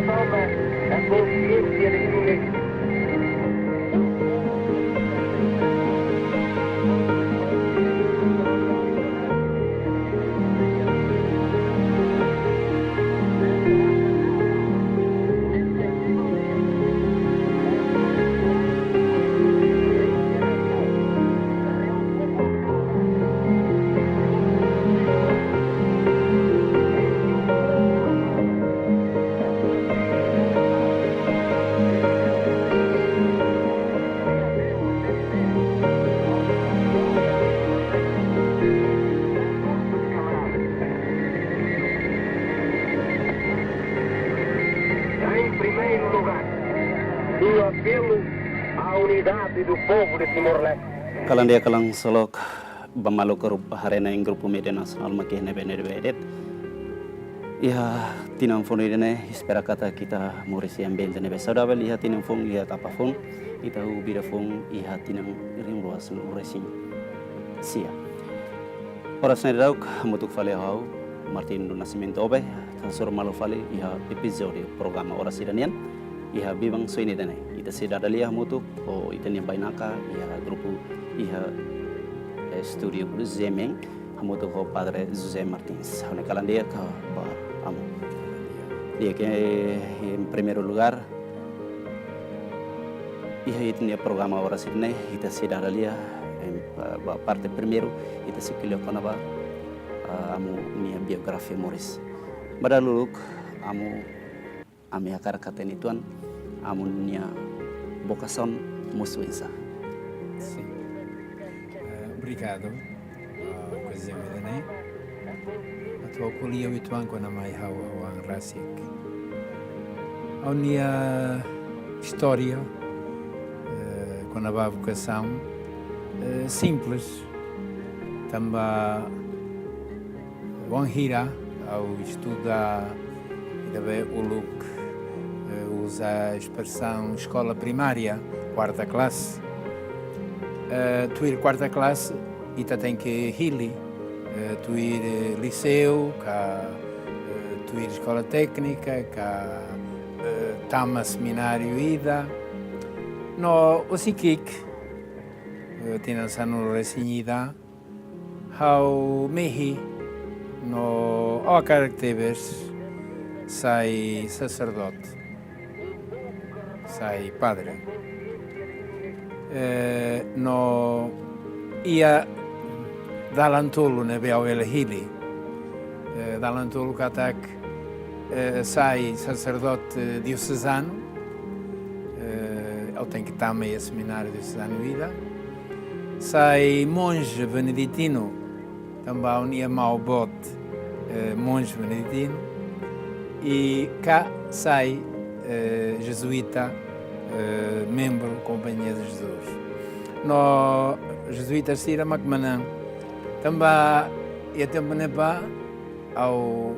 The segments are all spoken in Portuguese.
toma a consciência de si mesmo. Do povo de Timor-Leste. Kalandia kalang solok bamalo karup harena ing grupo media nasional makih nebe edet. Iha tinang fon idene espera kata kita morisi ambil nebe saudavel iha tinang fon lihat apa fon kita ubira fon iha tinang rim ruas morisi sia. Oras na dauk mutuk fale hau Martin do Nascimento obe tasur malo fale iha episode programa oras idanian iha bibang soini dene ita sida dalia mutuk o ita nia bainaka iha grupo iha studio Zemeng hamutuk ho padre José Martins hone kalandia ka ba amo dia que en primeiro lugar iha ita nia programa ora sidne ita sida dalia en parte primeiro ita sikilio konaba amo nia biografia Morris badaluluk amo ami akar katen ituan amunnya vocação musuensa. Sim. Obrigado. Ocasião né? A tua colia o ituan com a mai hawa ang rasik. A minha história com a vocação simples. Também wanhira ao estudar e o look usa a expressão escola primária, quarta classe. Tu ir quarta classe e tem que hili. Tu ir liceu, tu ir escola técnica, tama seminário ida. No o sikik, tinansa no resinhida, how mehi, no ao caracteres, sai sacerdote. Sai padre. No ia dalantolo ne beau ele hili. Dalantolo katak sai sacerdote diocesano. Eu tenho que estar meio seminário diocesano vida. Sai monge beneditino. Também unia mau bote monge beneditino. E cá sai jesuíta, membro Companhia de Jesus. No jesuíta Sira Macmanã, também e também ao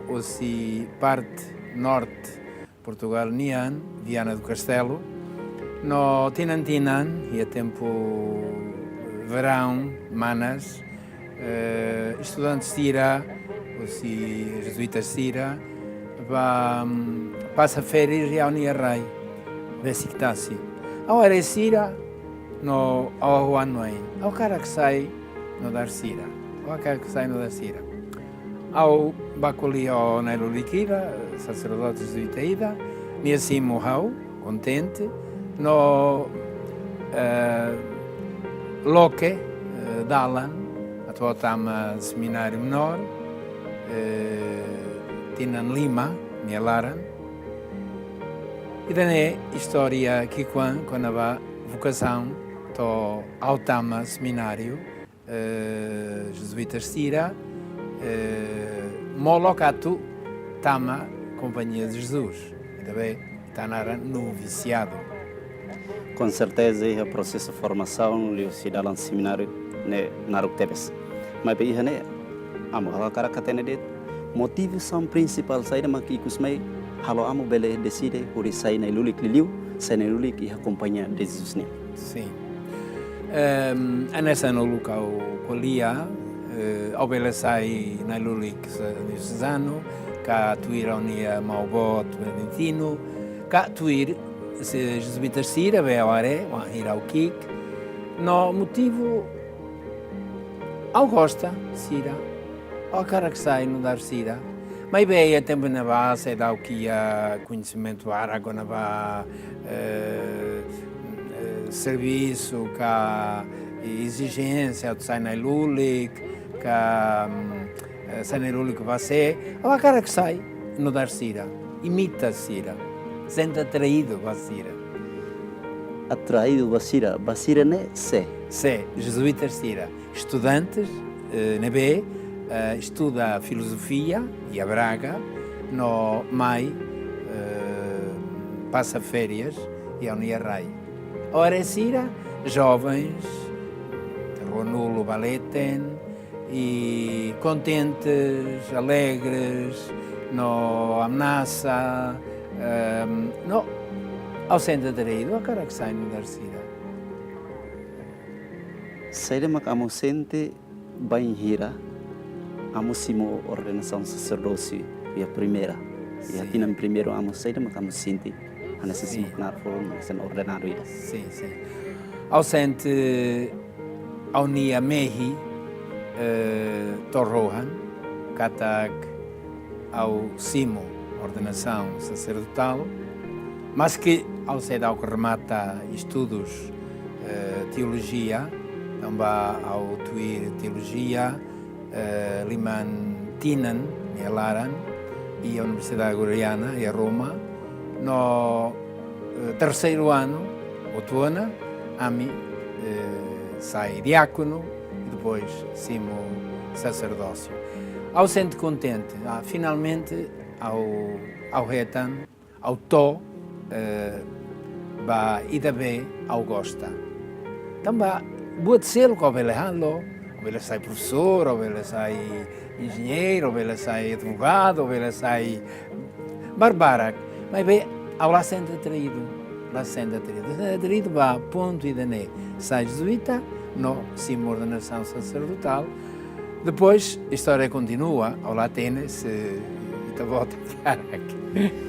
parte norte Portugal Nian, Viana do Castelo, no Tinantinan e a tempo verão Manas, estudantes Sira, jesuítas Sira, passa férias e a Unia Rai, Besiktassi. Ao Arecira, no ao Anuain, ao cara que sai no Darcira, ao cara que sai no Darcira. Ao Bacoli ao Nairo Liquira, sacerdote jesuíta Ida, e assim morreu, contente, no Loque, Dalan, atual tama seminário menor, Tinan Lima, Mielaran, e daí história que quando a vocação to autama seminário jesuítas Sira molocatu tama Companhia de Jesus, e também está no viciado. Com certeza é o processo de formação ali se dá no seminário né na Ruptebes, mas bem né amo a cara que tem de motivação principal saída maquikus mai halo amo bele decide por sair na lulik liliu sair na lulik e acompanhar de Jesus né. Sim. Nessa no local colia ao bele sai na lulik diocesano cá tu ir ao nia Maubot, Valentino, cá tu ir, se jesuítas Sira, vai ao Aré, ir ao Kik, no motivo, ao gosta, Sira, ao cara que sai no dar Sira, mas bem, tempo na base, é da o que há conhecimento árabe, na base, serviço, cá exigência, sai na lulik, cá sai na lulik vai ser, a cara que sai no dar Sira, imita Sira, sente atraído para Sira. Atraído Basira, Basira né se. Se, jesuítas Sira, estudantes, nebe, estuda filosofia e a Braga, no mai passa férias e ao Niarrai. Ora Sira, jovens, Ronulo Baleten, e contentes, alegres, no ameaça, no ao centro atraído, a cara que sai no Darcira. Saída mak amo sente bem hira, amo simo ordenação sacerdócio e a primeira. E a tina primeiro amo saída mak amo sente, a necessidade de forma de ordenado isso. Sim, sim. Ao sente ao nia mehi torrohan, katak ao simo ordenação sacerdotal, mas que ao ser ao que remata estudos teologia, também ao tuir teologia, liman tinan e laran e a Universidade Gregoriana e a Roma, no terceiro ano, outono, ami sai diácono e depois simo sacerdócio. Ao sente contente, finalmente ao retan, ao to, ba idabe ao gosta. Também boa de ser com ele halo, ou ele sai professor, ou ele sai engenheiro, ou ele sai advogado, ou ele sai barbara. Mas bem, ao lá sente atraído, atraído ba ponto e dané sai jesuíta, no simo ordenação sacerdotal. Depois a história continua, ao lá tem se volta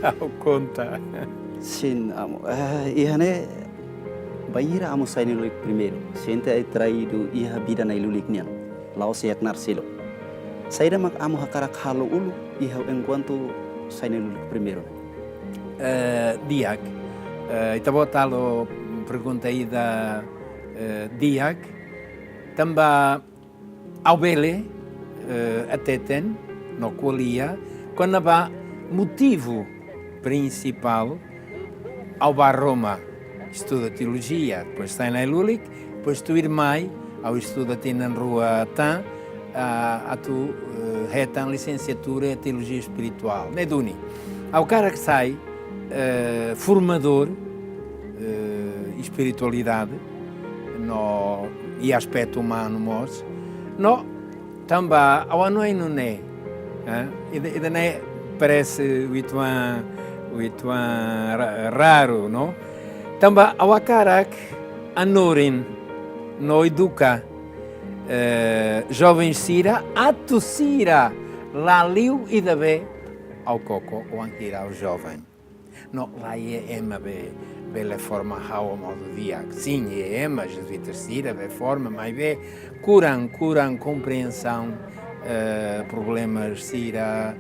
ao conta. Sim, amo. Ihane banhira amo sai no primeiro. Sente é traído e a vida na ilulik nian. Lao se yaknar silo. Saída mak amo hakarak halo ulu e enquanto sai no primeiro. Diak, itabotalo pergunta aí da Diak, também ao bele até tem no qualia quando há motivo principal ao bar Roma estuda teologia, depois está na Lulik, depois tu ir mais ao estuda na rua Tan, a tu retan licenciatura em teologia espiritual, né Duni? Ao cara que sai formador espiritualidade no e aspecto humano mos, no também ao anoi não é, e não é parece o ituan raro, não? Também ao akarak anorin no educa jovens Sira atu Sira lá liu e dabe ao coco ou anquira ao jovem. No lá é ema bela forma how modo dia. Sim, é ema jesuítas Sira be forma, mas be curam compreensão problemas Sira,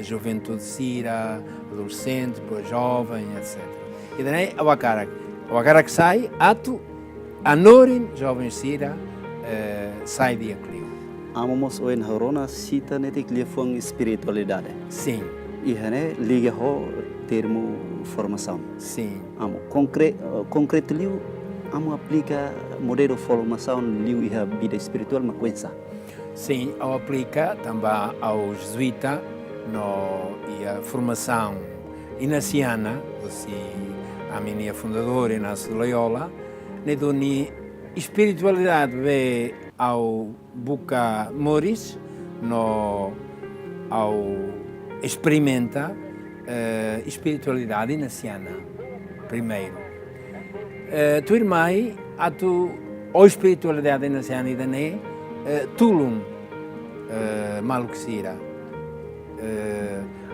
juventude Sira, adolescente, depois jovem, etc. E daí ao akarak sai atu anorin jovem Sira sai de aclio. Amamos o en horona cita netik lefong espiritualidade. Sim. E hane liga ho termo formação. Sim. Amo concreto liu amo aplica modelo formação liu e a vida espiritual ma quensa. Sim, ao aplica também ao jesuíta no e a formação inaciana, a minha fundadora Inácio de Loyola, ne doni espiritualidade ve ao Buca Moris no ao experimenta espiritualidade inaciana primeiro. Tu irmãe a tu ou espiritualidade inaciana e dané tulum maluxira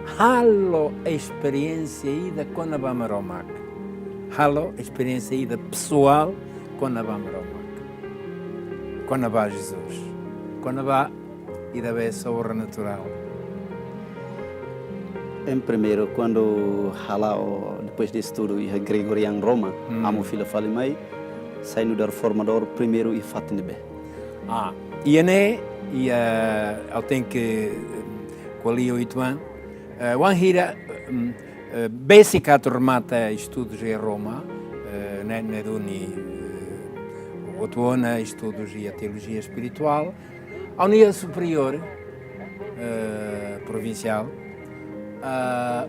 halo experiência ida com a Bamaromac. Halo experiência ida pessoal com a Bamaromac. Com a Bá Jesus. Com a Bá ida bem sobrenatural. Em primeiro, quando halao depois de estudo e Gregorian Roma, amo filho fale mai, sai no dar formador primeiro e fatine be. E né, e eu tenho que quali 8 anos, one hira basic remata estudos em Roma, né duni 8 anos estudos e a teologia espiritual, ao nível superior provincial.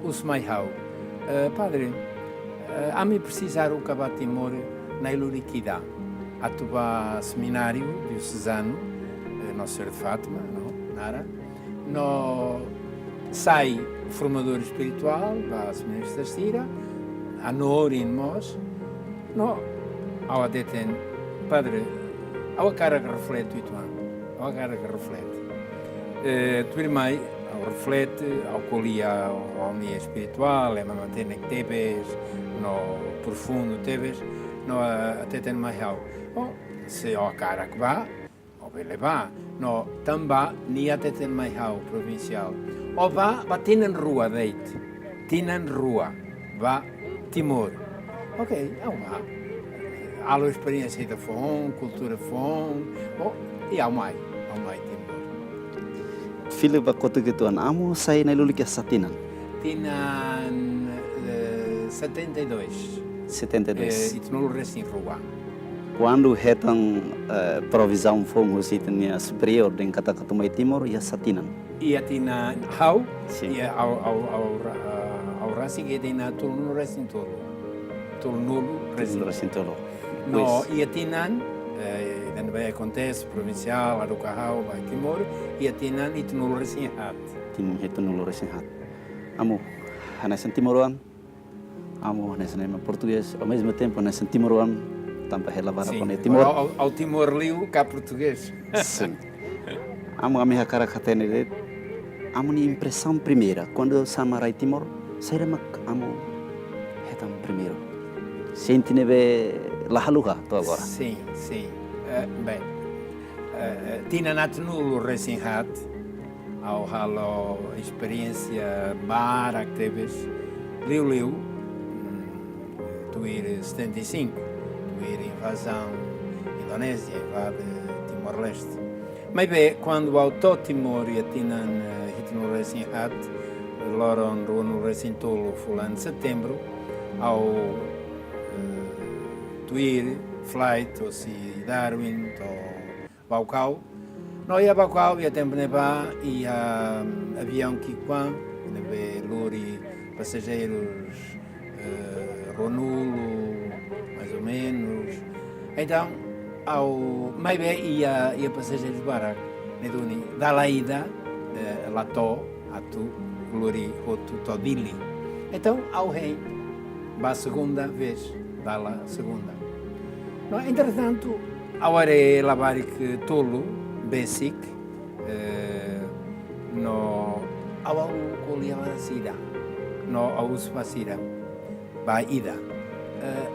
Usmaihau, padre, a me precisar o Cabo Timor na Iluriquida, atuba seminário diocesano, Nossa Senhora de Fátima, no Nara, no sai formador espiritual, para seminário de Tastira, a Nori em Mos, no, ao adeten, padre, ao cara que reflete o Ituano, ao cara que reflete. Tu irmãe, ao reflete, ao colia ao minha espiritual, é uma matéria que tebes, no profundo tebes, no até tem mais real. Se ao cara que vá, ou ele vá, no também nem até tem mais real provincial. Ou vá tinan rua deite, tinan rua, vá Timor. Ok, é vá. Há a experiência da fome, cultura fome, e há mais Timor. Filho bakoto gituan, amo sai na Iluriquida satinan. Tinan 72. 72. Itu nulu recém rua. Quando retan provisão fogo sitnia superior den kata katumai Timor ia satinan. Ia tina hau, Sim. ia au rasi que tina tul nulu recém tolo. Tul nulu recém. Resintolo. No ia tinan dan vai acontece provincial, Arucahau, vai Timor, ia tinan itu nulu recém hat. Tim itu nulo resinhat. Amo, hanesan Timoruan. Amo hanesan em português, ao mesmo tempo hanesan Timoruan, tampa relavara com Timor. Ao Timor liu cá português. Sim. Amo a minha cara catene, amo ni impressão primeira quando samarai Timor, sai mak amo hetam primeiro. Senti neve la haluga to agora. Sim. Bem, tina nat nulo recém hat. Ao halo experiência bara que teves liu tu ir 75 tu ir invasão Indonésia invade Timor-Leste mas bem quando ao to Timor e tinan hitno recém hat loron no recém tolo fulano de setembro ao tu ir flight ou se Darwin ou Baucau. Nós ia Bacau, ia tempo neba, ia avião Kikwan, nebe lori passageiros Ronulo, mais ou menos. Então, mais bem ia passageiros Barak, neduni, da laída, lato, atu, lori, roto, todili. Então, ao rei, va a segunda vez, dá lá segunda. No, entretanto, ao are labarik tolo, basic, no awal kuliah sida, no aus pasida, ba ida.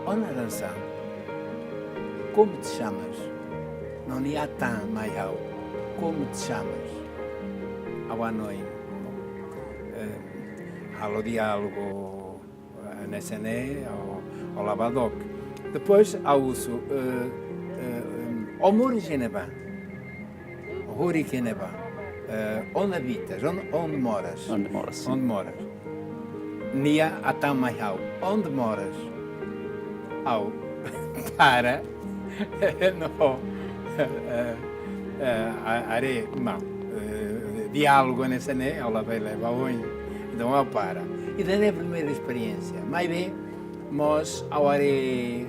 Ona dança, como te chamas? Não ni atan maiau, como te chamas? Awanoi, halo diálogo nesse ao lavadoc. Depois ao uso, ao morigeneba. Hori Keneba, onde habitas? Onde moras? Onde moras? Onde moras? Nia Atamaiau, onde moras? Au, para, no, are, não, diálogo nessa, né? Ela vai levar onde? Então, ao para. E daí é a primeira experiência. Mais bem, mas ao are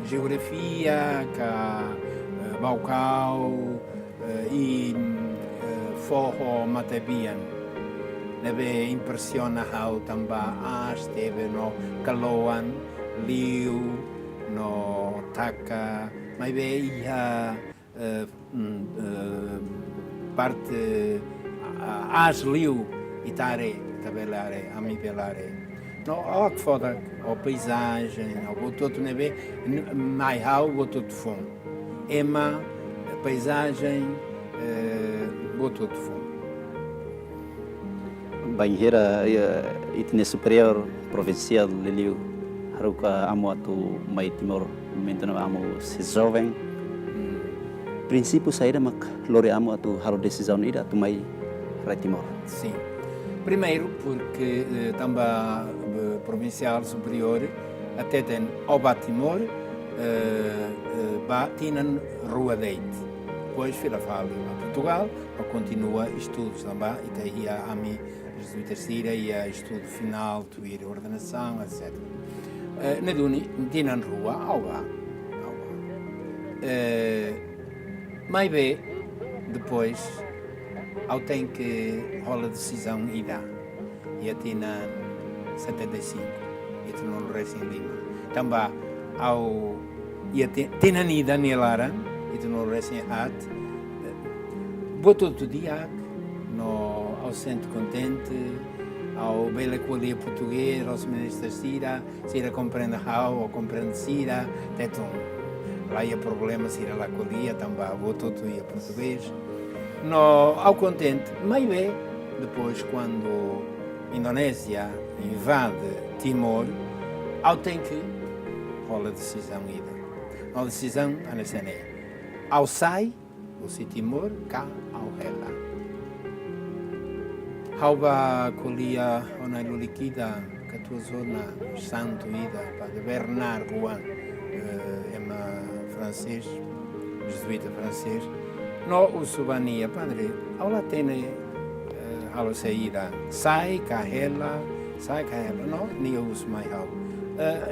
geografia, cá, Baucau, e forro matabian nebe impressiona how tamba esteve no Caloan, Liu, no Taka, mas be ia parte as Liu itare, tabelare, ami belare. No, ao que foda, ao paisagem, ao bototo neve, mai hau bototo fom. Ema, paisagem, bototo fom. Banheira itne superior provincial leliu haruka amo atu mai Timor momento na amo se jovem princípio saída mak lore amo atu haro decisão ida tu mai Rai Timor. Sim. Primeiro porque também provincial superior até tem Oba Timor tienen Rua Deite. Depois fila fala a Portugal, continua estudos também e tem a mim jesuíta e a estudo final, tuir ordenação, etc. Neduni tienen Rua Oba. Mas bem, depois ao tem que rola decisão e dá. E a tina 75, e tu não resta em Lima. Também ao e a tina ni Danielara, e tu não resta em At. Botou todo dia no ao centro contente, ao bela colia português, aos ministros Sira compreende how ou compreende Sira, teton lá ia problema Sira lá colia, também botou todo dia português. No, ao contente, mas bem, depois quando a Indonésia invade Timor, ao tem que rola a decisão ida. A decisão a nessa ao sai, o se Timor, cá ao rela. Ao ba colia ona lulikida, que tua zona santo ida, para Bernard Juan, ema francês, jesuíta francês. No usubania, padre, ao lá tem ao saída, sai carrela, no, nem eu uso mais ao.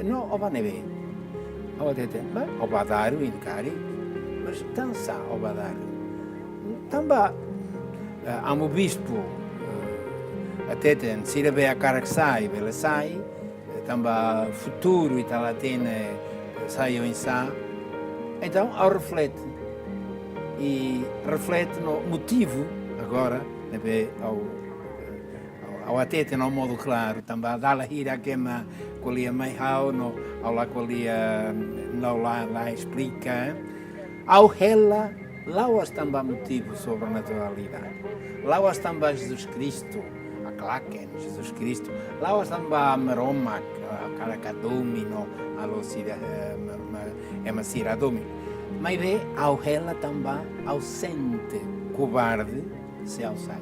No, oba neve. Ao tete, mas oba daru incari, mas dança oba daru. Tamba, amo bispo, até tem, se ele vê a cara que sai, ele sai, tamba futuro e tal, tem, sai ou insá. Então, ao reflete. E reflete no motivo, agora, ao até ter um modo claro, também dá a hira que é colia mais ao lá colia não lá explica, ao ela, lá os também motivo sobre a naturalidade, lá os também Jesus Cristo, a claque Jesus Cristo, lá os também a Roma, a Caracadomi, a Lucida, é uma Ciradomi. Mas vê, ao ela também, ao sente covarde, se ao sai.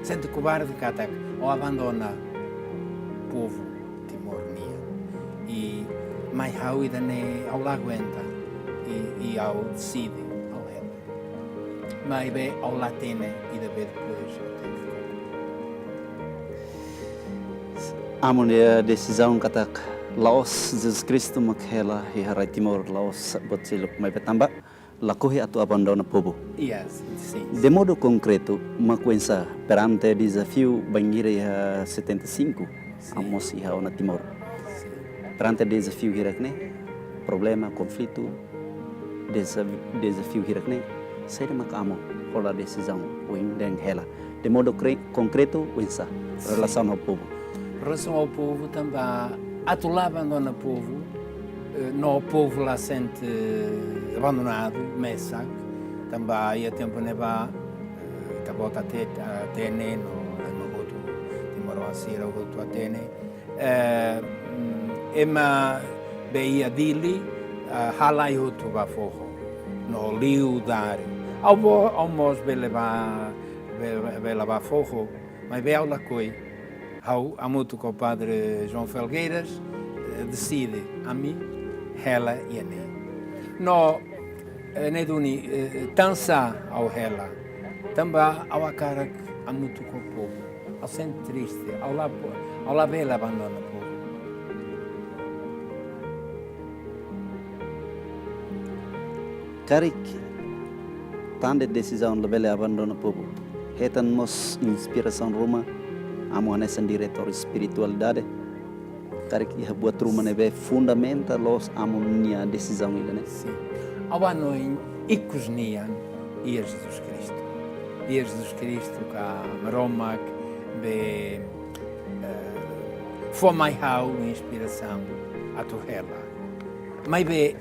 Sente covarde que ataca, ou abandona o povo timornia. E mais ao ida ao lá aguenta, e ao decide, ao ela. Mas vê, ao lá tem, e deve depois, Amo a decisão que ataca Laos Jesus Cristo makhela hi Rai Timor Laos botsiluk mai betamba lakuhi atu abandona povo. Yes, sim. De modo concreto, macuença perante desafio banheira 75, amos iha na Timor. Perante desafio hirakne, problema, conflito, desafio hirakne, sai makamo rola decisão wing deng hela. De modo concreto, wensa relação ao povo. Relação ao povo também atolá abandona o povo, não o povo lá sente abandonado, Messac, também a tempo neva, tabota até no Magoto, Timor Assira, o Goto Atene, ema beia dili, halai hotu baforro, no liu dare, ao mos beleva baforro, mas be aula coi. A muito com o padre João Felgueiras decide a mim, ela e a mim. No, neduni, dança ao ela, também ao cara a muito com o povo, ao sente triste, ao lá bela abandona o povo. Karik, tanda decisão lebele abandona o povo. Hetan mos inspiração Roma. Amo nessa diretor espiritualidade, cara que buat rumah nebe fundamental los amo nia decisão ele né. Sim. Ao ano em Icosnian e Jesus Cristo. E Jesus Cristo cá Roma be foi mais hau inspiração a tu ela. Mas be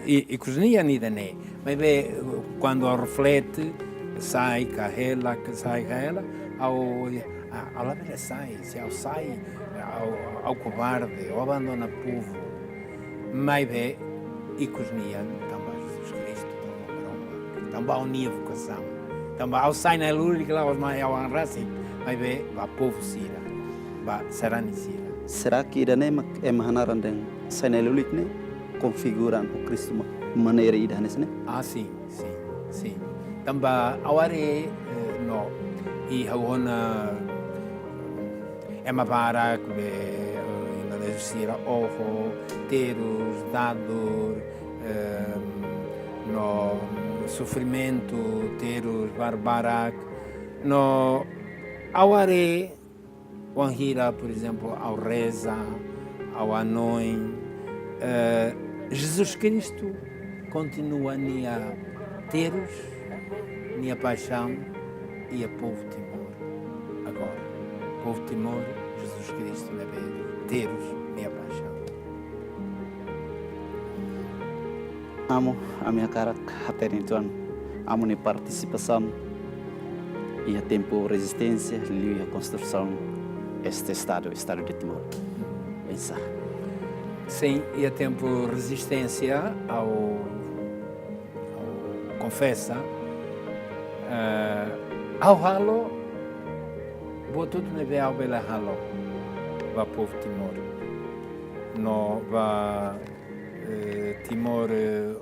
e cozinha ni da ne. Mas be quando reflete sai ca ela que sai ca ela ao la vera sai se ao sai ao covarde ao abandona povo. Mas be e cozinha também Jesus Cristo também ao nia vocação também ao sai na luz que lá os mais ao anrasi. Mas be va povo sira va sarani sira. Será que irane é mahanaran deng sainalulik ne configuran o Cristo maneira idanes ne? Ah, sim. Também aware no e haona é uma vara que na desira ojo terus dador no sofrimento terus barbarak no aware wanhira por exemplo ao reza ao anoin Jesus Cristo continua a terus a paixão e a povo Timor. Agora, povo Timor, Jesus Cristo na vez, terus a paixão. Amo a minha cara haterin tuan, amo ni participação e a tempo resistência e a construção este estado de Timor. Pensar. Sim, e a tempo resistência ao confessa ao halo botou tudo neve ao bela halo va povo Timor no va Timor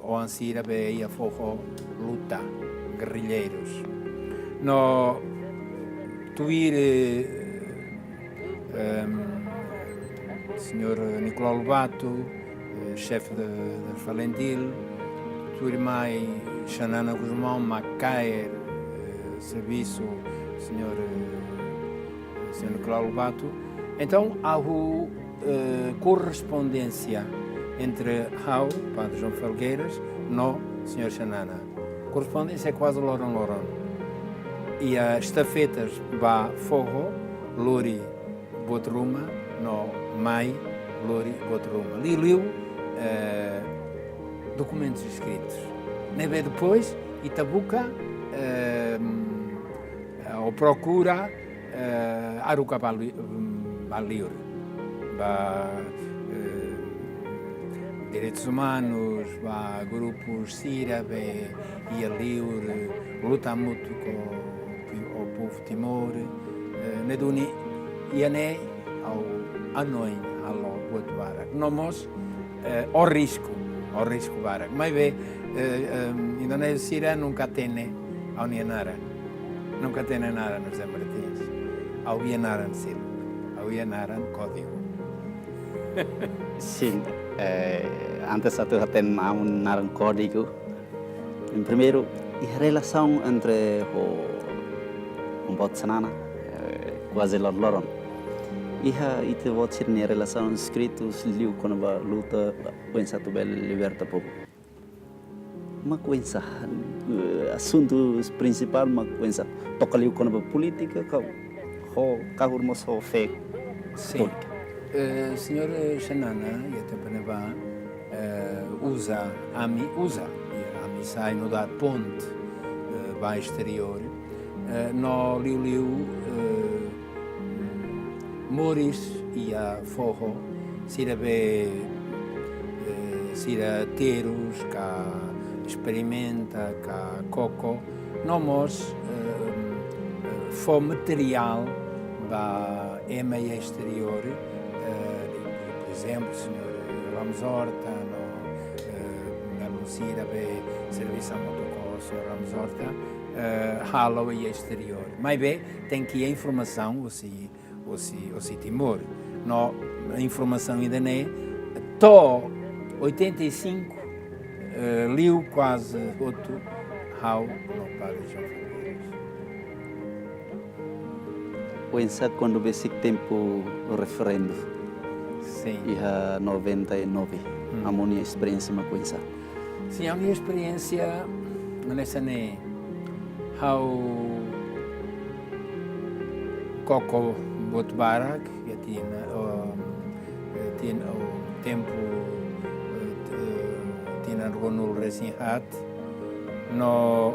o ansira be ia fogo luta guerrilheiros no tuir senhor Nicolau Lobato chefe da Falendil tuir mai Xanana Guzmão Macaer serviço senhor Nicolau Lobato. Então há correspondência entre Hau, Padre João Felgueiras, no senhor Xanana. Correspondência é quase loron. E as estafetas va fogo, lori botruma, no mai, lori botruma. Liu documentos escritos. Neve depois, Itabuca, ou procura Aruca Baliur, direitos humanos, grupos Sírabe e Aliur, luta mútua com o povo Timor, Neduni, Iane, ao Anoin, ao Botuara. Nomos, ao risco Barak. Mas vê, Indonésia Síria nunca tem ao Nianara. Nunca tem nada nos Zé Martins. Ao Ianaran Sil. Ao Ianaran Código. Sim. Antes satu haten amun naran código. Primeiro, a relação entre o Botsanana, quase loron. Itu voucher ni relação escritos liu quando va luta pensa tu bel liberta povo. Mas pensa assunto principal mas pensa toca liu quando va política kahur mos ho fe. Sim. Senhor Xanana e até Panabá usa a mi sai no dar ponte vai exterior no liu Moris e a forro sira terus ka experimenta ka coco nomos fo material ba meia exterior por exemplo senhor Ramos Horta na Lucira be serviço a motocó senhor Ramos Horta halo e exterior mas bem tem que a informação o Timor. No, a informação ainda não é. Tó 85 liu quase outro how no Padre João Felgueiras. Pensa quando basic tempo o referendo. Sim. E a 99. A minha experiência me pensa. Sim, a minha experiência nessa né how Koko Botbarak, que tinha o tempo tinha Ronul Resinhat, no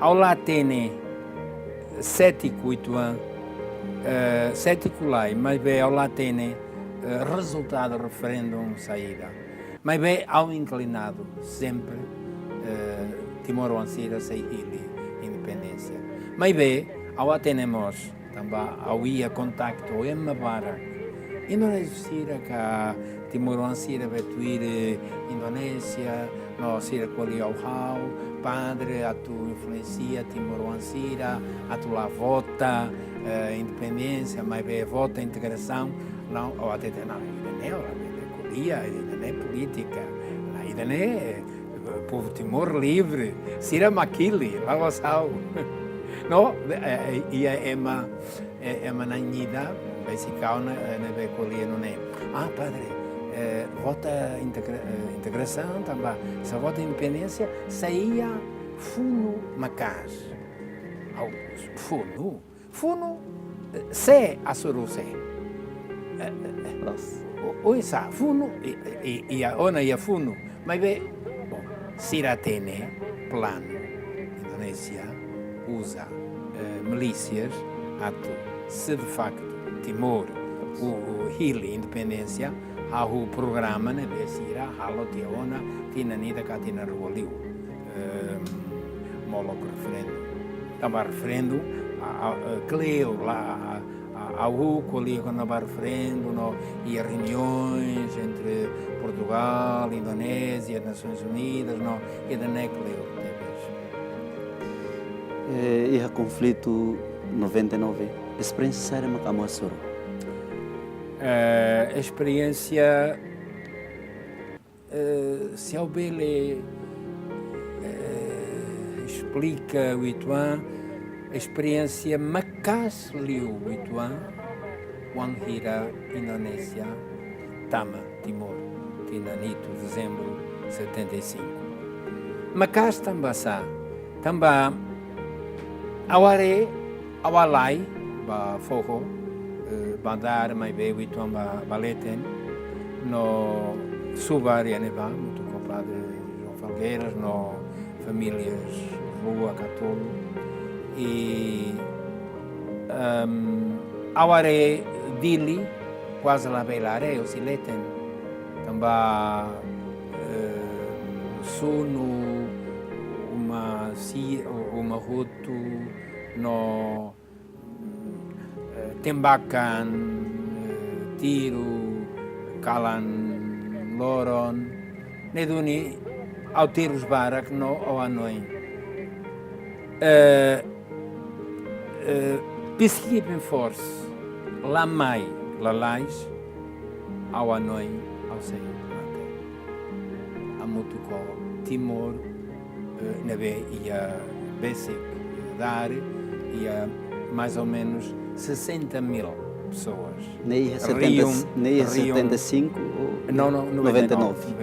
ao latene cético ituan cético lá, mas bem ao latene resultado do referendum saída, mas bem ao inclinado sempre Timor-Leste sei independência, mas bem ao atenemos também ao ia contacto o Barak Indonésia que Timor-Leste betuir Indonésia no sira quali ao padre a tu influencia Timor-Leste a tu la vota independência mas bem vota integração não ou até não ainda não é política ainda não é povo Timor livre sira maquili lá wasau no e é uma nanida basicão na becolia não é padre vota integração também se vota independência saía funo macas funo se assuruse oi sa funo e a ona ia funo mas bem bom siratene plano Indonésia usa milícias ato se de facto Timor o Hili independência há o programa na Besira halo tiona tina nida katina ruoliu molok referendo também referendo Cleo lá ao colhi quando há referendo no e reuniões entre Portugal Indonésia Nações Unidas no e da Cleo e o conflito 99 experiência séria macamo assoro a experiência se ao bele explica o Ituan a experiência macas liu o Ituan Wanghira Indonésia Tama Timor Tinanito dezembro 75 macas tambasa também aware awalai ba fogo bandar mai bebe Ituan baleten no subar e neva muito com o padre João Falgueiras no famílias Rua Catolo e aware dili quase lá belare o sileten também sono uma roto no tembakan tiro kalan loron neduni ao tiros barak no ao anoin peacekeeping force lamai lalais ao anoin ao sei a mutuco Timor neve ia basic dar ia mais ou menos 60.000 pessoas. Nem 75 ou não, 99.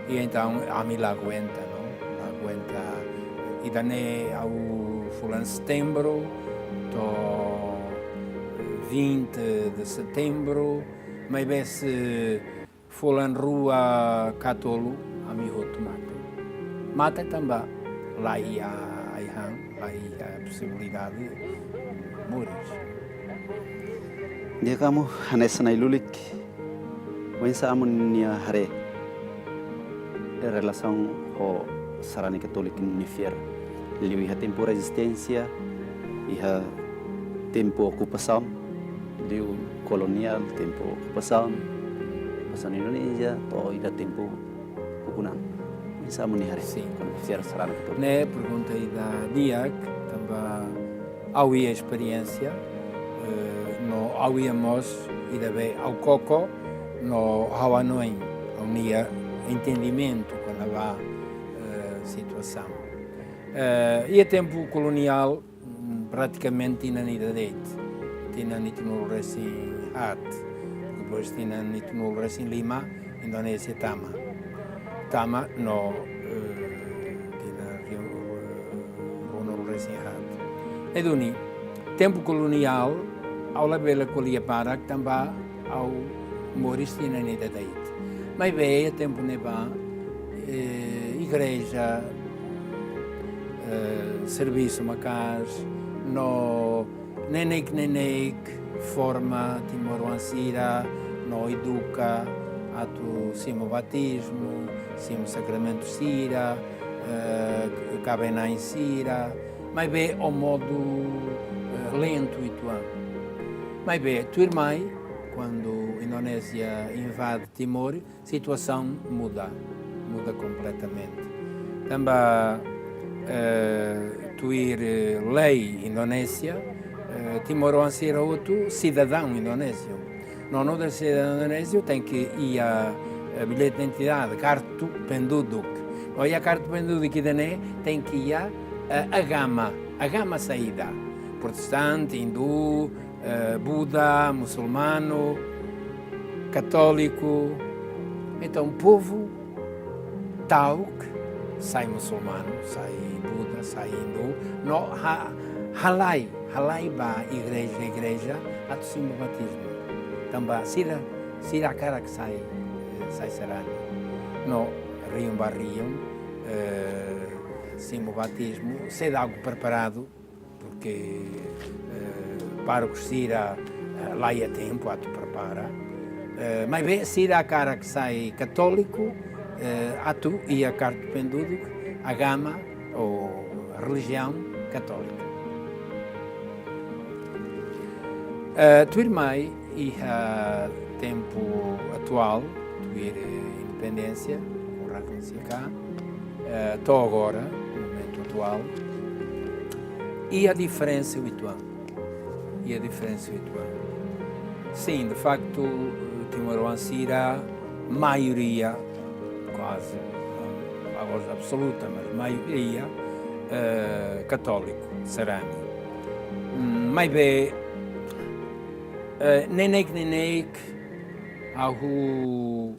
E então a mim lá aguenta, não? Aguenta. E daí ao fulano setembro, do 20 de setembro, mas bem se fulano rua Catolo, a mim outro mata também. Lá ia a possibilidade de morrer. Dia kamu hanes na ilulik, wensa amun nia hare relação com sarani católico unifier, liu ha tempo resistência, iha tempo ocupação, liu colonial tempo ocupação, pasan Indonesia, to ida tempo okunan. Wensa amun nia hare, quando fier sarani católico. Né, perguntei da Diak, também ao experiência. No auíamos e daí ao coco no hawanoin unia entendimento quando há situação e a tempo colonial praticamente tinha nida deit tinha nito no resin hat depois tinha nito no resin Lima Indonésia Tama no tinha no resin hat Eduni, tempo colonial, ao labela colia para também ao moristina nem da deit. Mas bem, tempo neba, igreja, serviço macas, no nenek forma Timor Ansira, no educa, ato simo batismo, simo sacramento sira, cabena em sira, mas bem ao modo lento e tuan. Mas bem, tu irmã, quando a Indonésia invade Timor, a situação muda completamente. Também tu ir lei Indonésia, Timor Ansira outro cidadão indonésio. Não outra cidadão indonésio tem que ir a bilhete de identidade, cartu penduduk. Ou a cartu penduduk que tem que ir a gama saída. Protestante, hindu, Buda, muçulmano, católico. Então, o povo tauk sai muçulmano, sai Buda, sai hindu, no halai ba igreja, ato sim batismo. Também sira cara que sai serani. No riam barriam, sim batismo, se dá algo preparado, porque para o sira lá é tempo, a tu prepara. Mas bem, sira a cara que sai católico, a tu e a carta pendudo, a gama ou a religião católica. Tu irmã e a tempo atual, tu ir independência, com reconhecer cá, estou agora, no momento atual, e a diferença habitual. Sim, de facto, Timor Ansira, maioria, quase, a voz absoluta, mas maioria, católico, serani. Mas bem, nenek, algo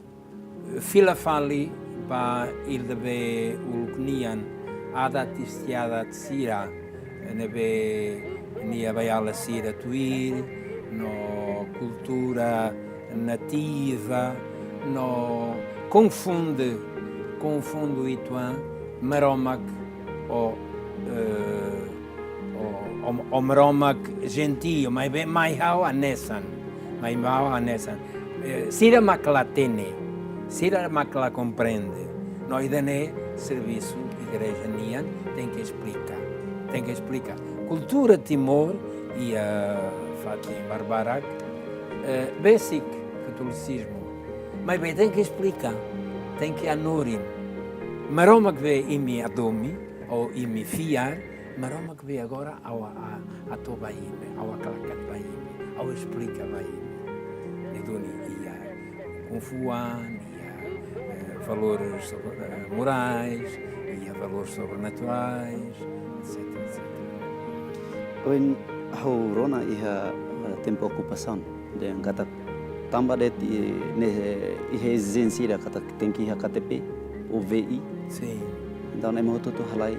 filafali, para il deve ulknian, adat istiadat sira, nebe nia baiala sira tuir, no cultura nativa, no confunde ituan maromak o maromak gentio, mas bem mais hau anesan, sira maclatene, sira macla compreende, nós dane serviço igreja nian tem que explicar. Cultura Timor e a Fatim Barbarak, basic catolicismo, mas bem tem que explicar, tem que anorim. Maroma que vê imi adomi ou imi fiar, maroma que vê agora a to baime, ao aclacat baime, ao explica baime. Eduni ia confuan, ia valores morais, ia valores sobrenaturais, etc. Oin hau rona iha tempo ocupação de kata tambah det ihe exigência da kata tem que iha KTP ou VI. Sim. Então nem moto tu halai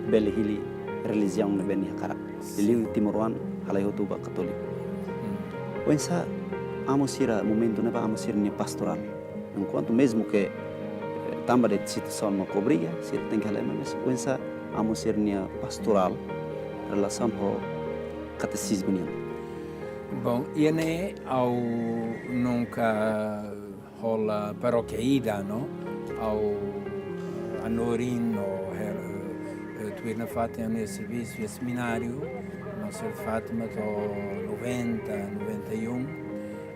beli hili religião ne beni hakara. Ili Timoruan halai hotu ba katolik. Oin sa amosira momento ne ba amosira ni pastoral. Enquanto mesmo que tambah det situação ma cobria, se tem que halai mas oin sa amosira ni pastoral relação com catecismo nian. Bom, e ne ao nunca rola paróquia ida, não? Ao anorin no tu ir na Fátima nesse serviço e seminário, não ser Fátima do 90, 91,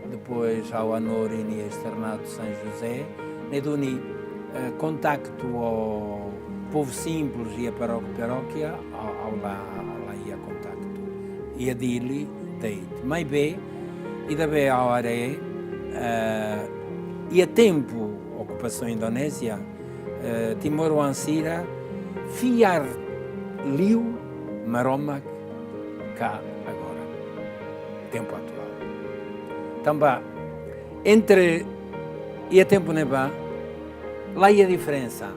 depois ao anorin e externato São José, ne doni contacto ao povo simples e a paróquia ao lá ia contacto e a dili deit mai bem e da bem a hora e a tempo ocupação Indonésia Timor Ansira fiar liu maromak cá agora tempo atual também entre e a tempo neba lá ia a diferença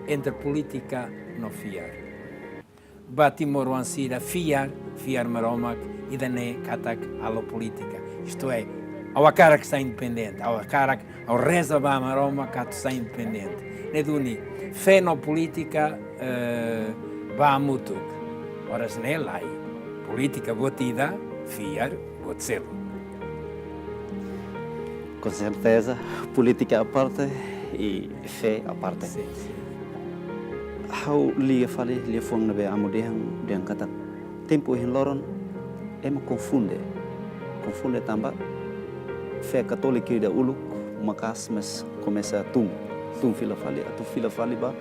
entre política no fiar Timor Ansira fiar maromak e dané katak alo política. Isto é, ao cara que está independente, ao reza ba maroma que está independente. Neduni, fé no política ba mutuk. Ora, se não é política botida, fiar, botselo. Com certeza, política à parte e fé à parte. Sim, sim. How lia fale lia fong na be amo dehang kata tempo hin loron ema confunde tamba fé católica da uluk makas mas começa tum fila fale ba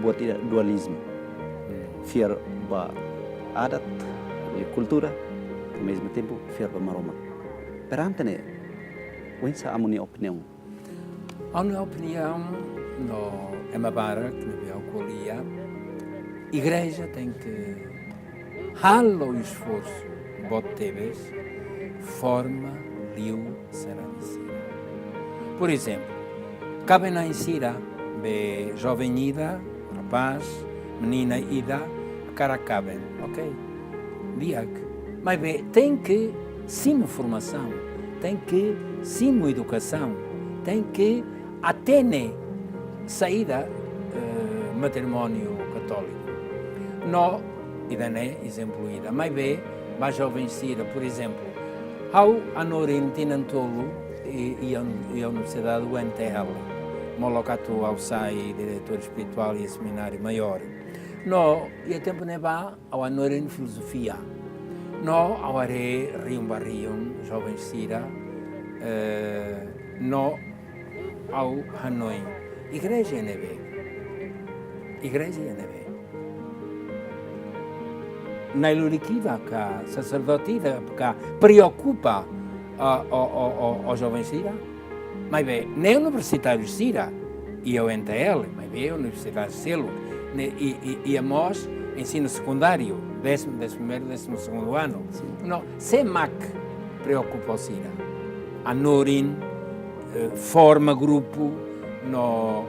buat tidak dualisme fiar ba adat e cultura ao mesmo tempo fiar ba maroma perante ne wensa amo ni opinião A minha opinião, no Emabara, que me acolhia, a igreja tem que rala o esforço, botebes, forma, liu, seramicira. Por exemplo, cabe na insira, be jovem ida, rapaz, menina ida, a cara cabem, ok? Biak. Mas be, tem que, sim formação, tem que, sim educação, tem que até saída matrimônio católico. Não, ainda não é exemplo ida. Mas bem, mais jovem Cira, por exemplo, ao anorin tinantolo e a Universidade do NTL, molocato ao sai diretor espiritual e seminário maior. Não, e a tempo não vai ao anorin filosofia. Não, ao are rium barrium, jovem Cira, não ao Hanoi. Igreja é neve. Igreja é neve. Na ilurikiva, que sacerdotiva, que preocupa ao jovem Cira. Mas bem, nem universitário Cira e ao NTL, mas bem, a Universidade Selo e a MOS, ensino secundário, 11º, 12º ano. Não, SEMAC preocupa o Cira. A Norin forma grupo no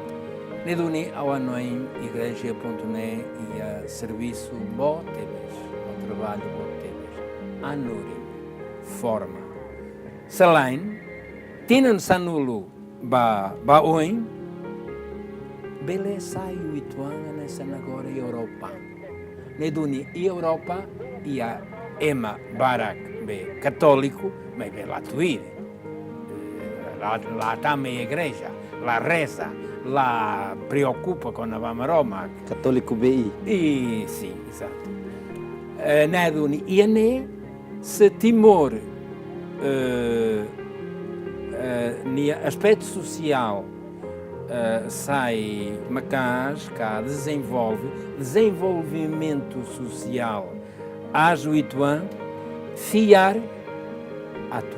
Neduni ao anoim igreja.net e a serviço botebes, o trabalho botebes. A Norin forma. Salain, tinan sanulu ba oin, bele sai o ituanga nessa agora Europa. Neduni Europa e a Ema Barak be católico, mas be lá tuir. Lá também a igreja, lá reza, lá preocupa com a Roma. católico BI E sim, exato. Neduni e ne se Timor aspecto social sai macas cá desenvolvimento social ajuituan fiar a tu.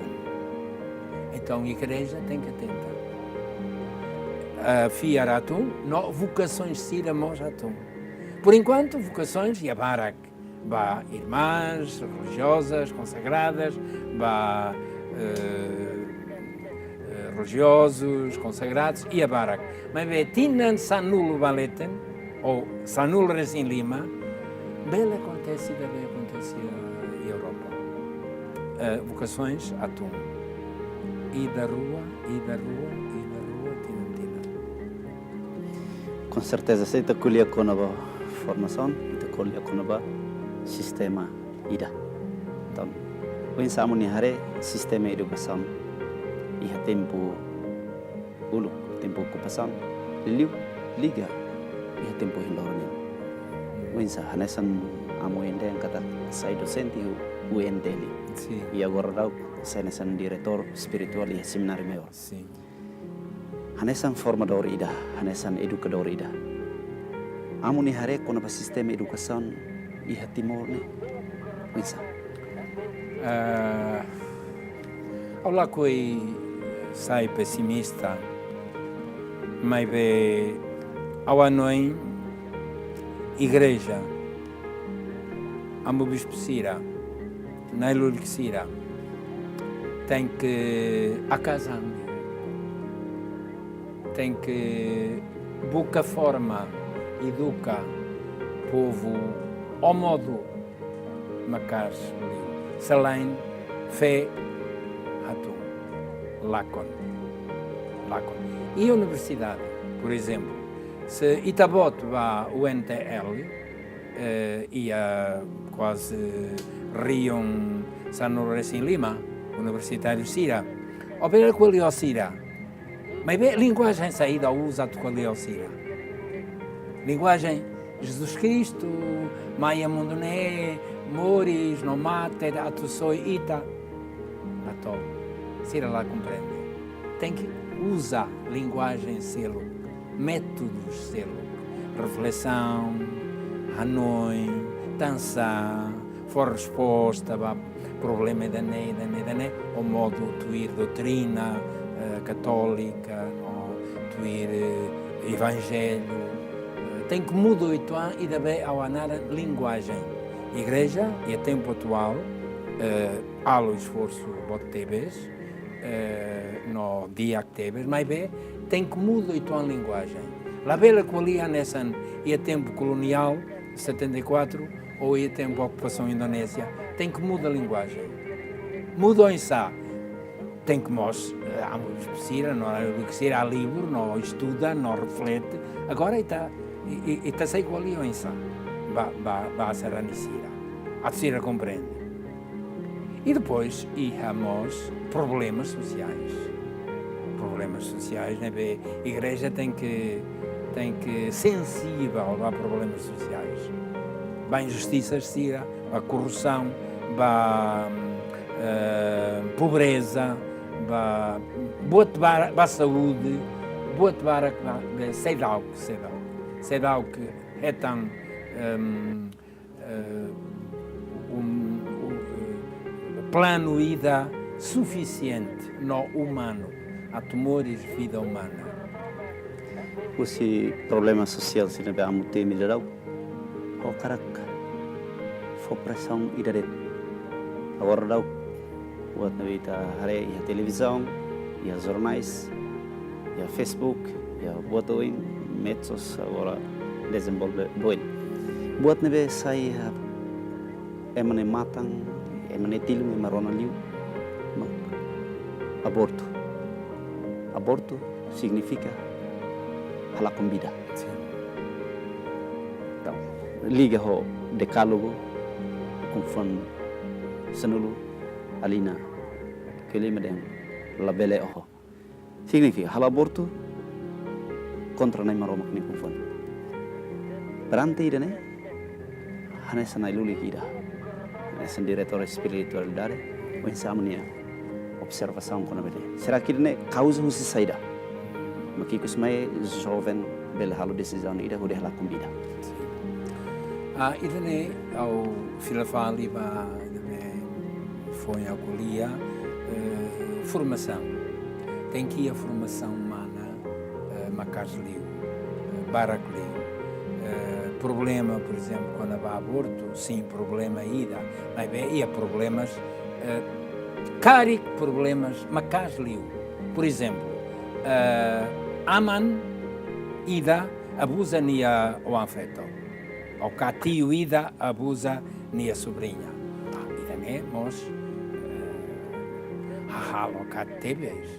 Então a igreja tem que tentar fiar a tu, não vocações siramos a tu. Por enquanto vocações e a barak, irmãs religiosas consagradas, religiosos consagrados e a barak. Mas bem, tinan sanul valeten ou sanul resin lima, bem acontece na Europa. Vocações a tu. E da rua, tina. com certeza você está colhendo com a formação está colhendo com o sistema ida então pensamos nihare sistema educação e a tempo ocupação liga e a tempo hilornya pensa hanesan amo ende yang kata saya docente o UNDL e agora saya nesan diretor spiritual e seminário maior sim hanesan formador ida hanesan educador ida amo ni hare com o sistema educação e a Timor ne pensa Olá, coi sai pessimista, mas be ao anoim igreja, amo bispo Cira, na ilulk Cira, tem que acasar, tem que boca forma educa povo ao modo macas selain fe atum lacon. E a universidade, por exemplo, se Itabot vai ao NTL e a quase Rion Sanores em Lima, Universitário Sira, ou bem a qual Sira, mas bem a linguagem saída usa a qual Sira. Linguagem Jesus Cristo, Maia Mundoné, Moris, no mate, atu soi ita. Ato, Sira lá compreende. Tem que usar linguagem selo, métodos selo, reflexão, Hanoi, dançar, for resposta, problema da né, o modo de doutrina católica, tuir evangelho, tem que mudar e também ao anar linguagem. Igreja, e a tempo atual, há o esforço de tebes, no dia que tebes, mas bem, tem que mudar a linguagem. La bela qualia nessa e a tempo colonial, 74, ou a tempo da ocupação indonésia, tem que mudar a linguagem. Mudou em sa, tem que mostrar, há muito precisa, não há livro, não estuda, não reflete. Agora está sem qualia em sa, vai ser a Nisira. A Nisira compreende. E depois, temos problemas sociais. Problemas sociais, né? A igreja tem que sensível a problemas sociais. A injustiças, a corrupção, a pobreza, a saúde, sei lá o que é tão plano ida suficiente no humano, a tumores de vida humana. Esse problema social se não vamos ter melhorado, o cara foi pressão e daí agora dá o na vida a televisão e a jornais e a Facebook e a botou em métodos agora desenvolver bem buat nebe sai emane matang emane tilu me marona liu aborto significa hala com vida. Então, liga o decálogo com fã senulu alina que ele me dem la belle ojo significa hala aborto contra nem maroma que nem com fã. Perante ida né hanya sanai luli ida essa diretor espiritual dare o insomnia observação com a belle. Será que né causa o se saída? Makikos may jovem bela halo decisão ida hude hala kumbida. Ida ne ao filafali ba foi a colia formação. Tem que ir a formação humana macasliu, baracliu. Problema, por exemplo, quando há aborto, sim, problema ida, mas bem, e há problemas caric problemas macasliu. Por exemplo, aman ida abusa nia o afeto. O catio ida abusa nia sobrinha. Ida né, mos halo catebes.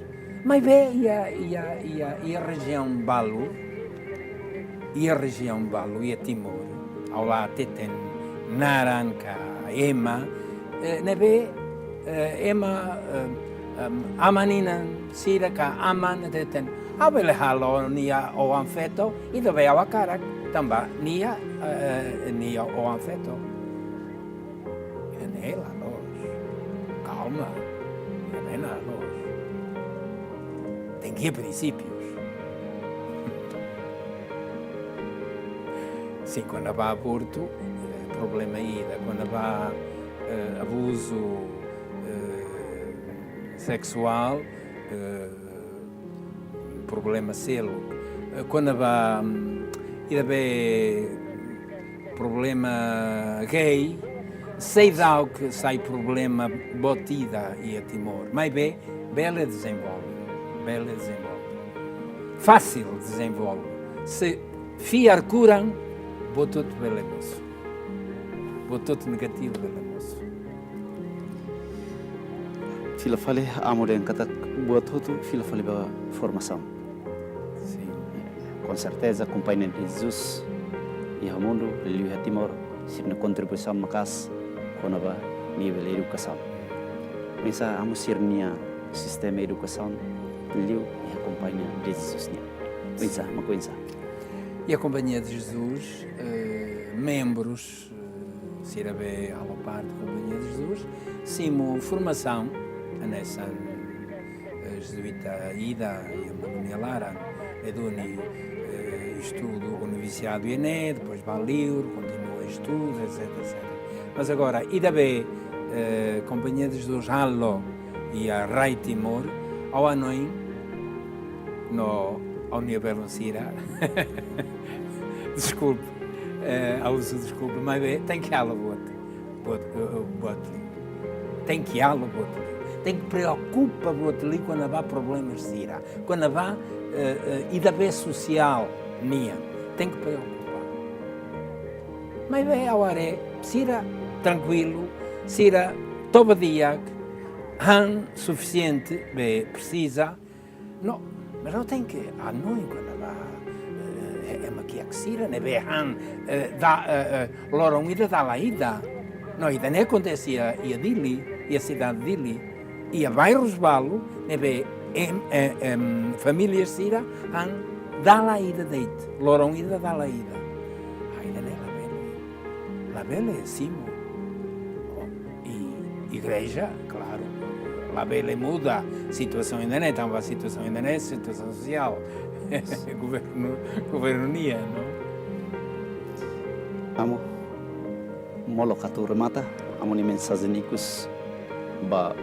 Mas vê e a região Balu e a Timor, ao lá tem Naranca, Ema, nebe Ema amanina sira ka aman tem abele halo nia o afeto e dove a cara tamba nia o afeto. E nela nós calma, e nela nós tem que ir princípios. Sim, quando há aborto, problema ida, quando há abuso sexual, problema selo. Quando há problema gay, sei dá que sai problema botida e a Timor. Mas bem, bela desenvolve. Fácil desenvolve. Se fiar curam, botou-te beleza. botou negativo da moço. Fila fale amo den kata buat tudo fila fale ba formação. Sim. Com certeza companhia de Jesus e o mundo liu a Timor sirna contribuição makas quando ba nível educação. Misa amo sirnia sistema educação liu e a companhia de Jesus nia. Misa makuinsa. E a Companhia de Jesus, membros, sirabe a parte da Companhia de Jesus, simo formação nessa jesuíta ida e a Manunia Lara, eduni estudo o noviciado e Ené, depois Baliur, continua estudo, etc. Mas agora, ida be Companhia de Jesus, Hallo e a Rai Timor, ao anoin, no ao nível Sira, desculpe, a uso desculpe, mas tem que ela tem que ela tem que preocupa ali quando há problemas de Sira, quando há e da vez social nia, tem que preocupar. Mas bem, a hora Sira tranquilo, Sira todo dia, han suficiente, bem, precisa, não. Mas não tem que, não quando é aqui a Sira, né? Han loro ida da la ida, não ida nem acontece a Dili e a cidade de Dili e a bairros Balo, né? Famílias Sira han da la ida deit, loro ida da la ida, ainda nem la bela é simo e igreja, claro. A Bela muda a situação ainda não é, então a situação ainda não é, situação social, governonia, não? Amo, molocatur remata, amo ni mensagenicus, ba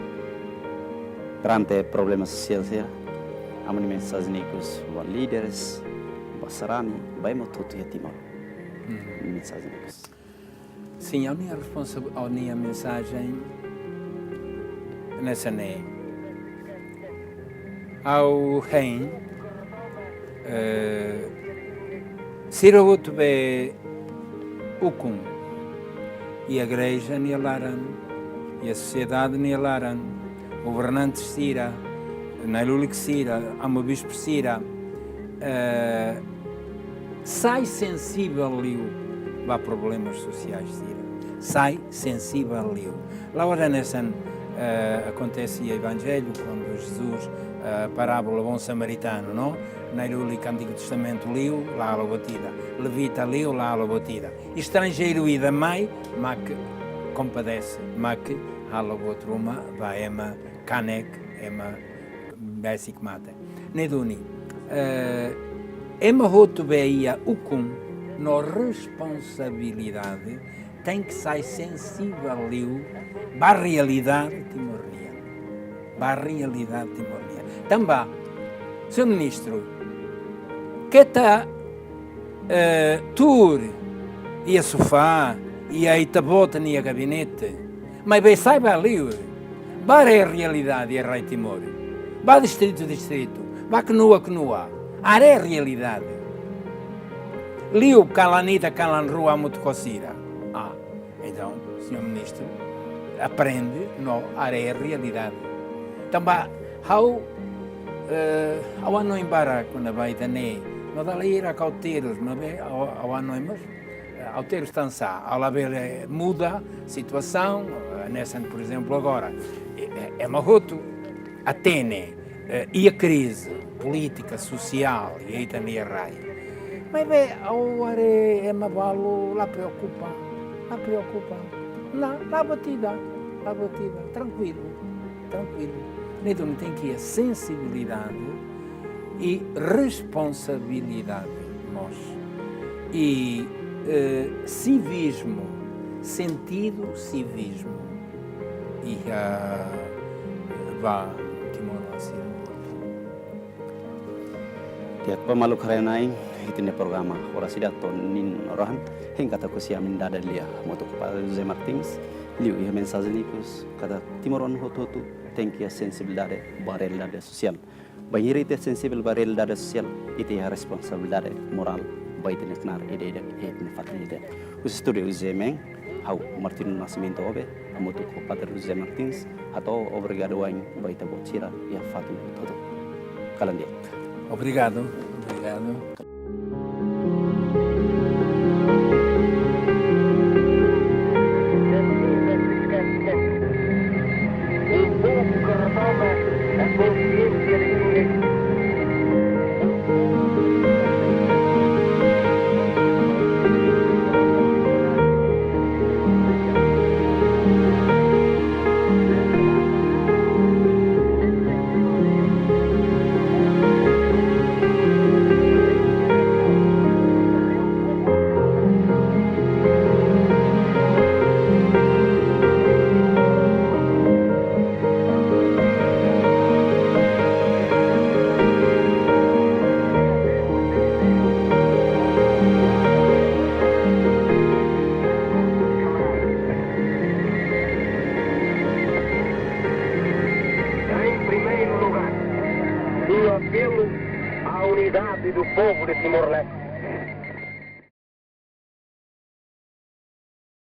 grande problema social ser, amo ni mensagenicus, ba líderes, ba sarani, ba emotutu e Timor, mensagenicus. Sim, a minha responsabilidade, a minha mensagem nessa né ao rei Sira outro be Ukum e a igreja nialaran e a sociedade nialaran governantes Sira Nailulik Sira amo bispo Sira sai sensível liu a problemas sociais Sira sai sensível liu lá ora nessa acontece o Evangelho quando Jesus, a parábola bom samaritano, não? Na Antigo Testamento liu, lá a batida. Levita liu, lá a batida. Estrangeiro e da mãe, mas que compadece, mas que há outro uma, vai ema canek, ema basic mata. Neduni, ema roto beia ukum, no responsabilidade, tem que ser sensível liu, para a realidade timorniana. Para a realidade timorniana. Também, Sr. Ministro, que está tour e a sofá e a itabota e a gabinete, mas bem saiba ali, para a realidade e a Rai Timor, para distrito, para Knua, a realidade. Liu calanita calanrua muito cocira. Então, Sr. Ministro, aprende a realidade. Também, ao ano embara quando vai dané, não dá ir a cauteiros, mas ao ano embara, auteiros tansa, ao haver muda a situação, nessa, por exemplo, agora, é uma roto, Atene, e a crise política, social, e aí também a raia. Mas bem, agora é uma valo, lá preocupa. Não, lá batida, tranquilo. Então tem que ir sensibilidade e responsabilidade, nós. E civismo, sentido civismo. E vá, Timor-Leste. Tiap pemalu karenain hitine programa ora sida tonin orahan hingga ta kusia minda dalia moto kepada José Martins liu ia mensagenicus kada Timoron hototu tem que a sensibilidade barelidade social banheira ite sensibil barelidade social ite a responsabilidade moral baita neknar ide ne fatnide os estúdio Zemeng hau Martino Nascimento obe amutu ko Padre José Martins atau obrigado wain baita botira ya fatin todo kalandia. Obrigado, obrigado. Un povo que retoma a consciência de que apelo à unidade do povo de Timor-Leste.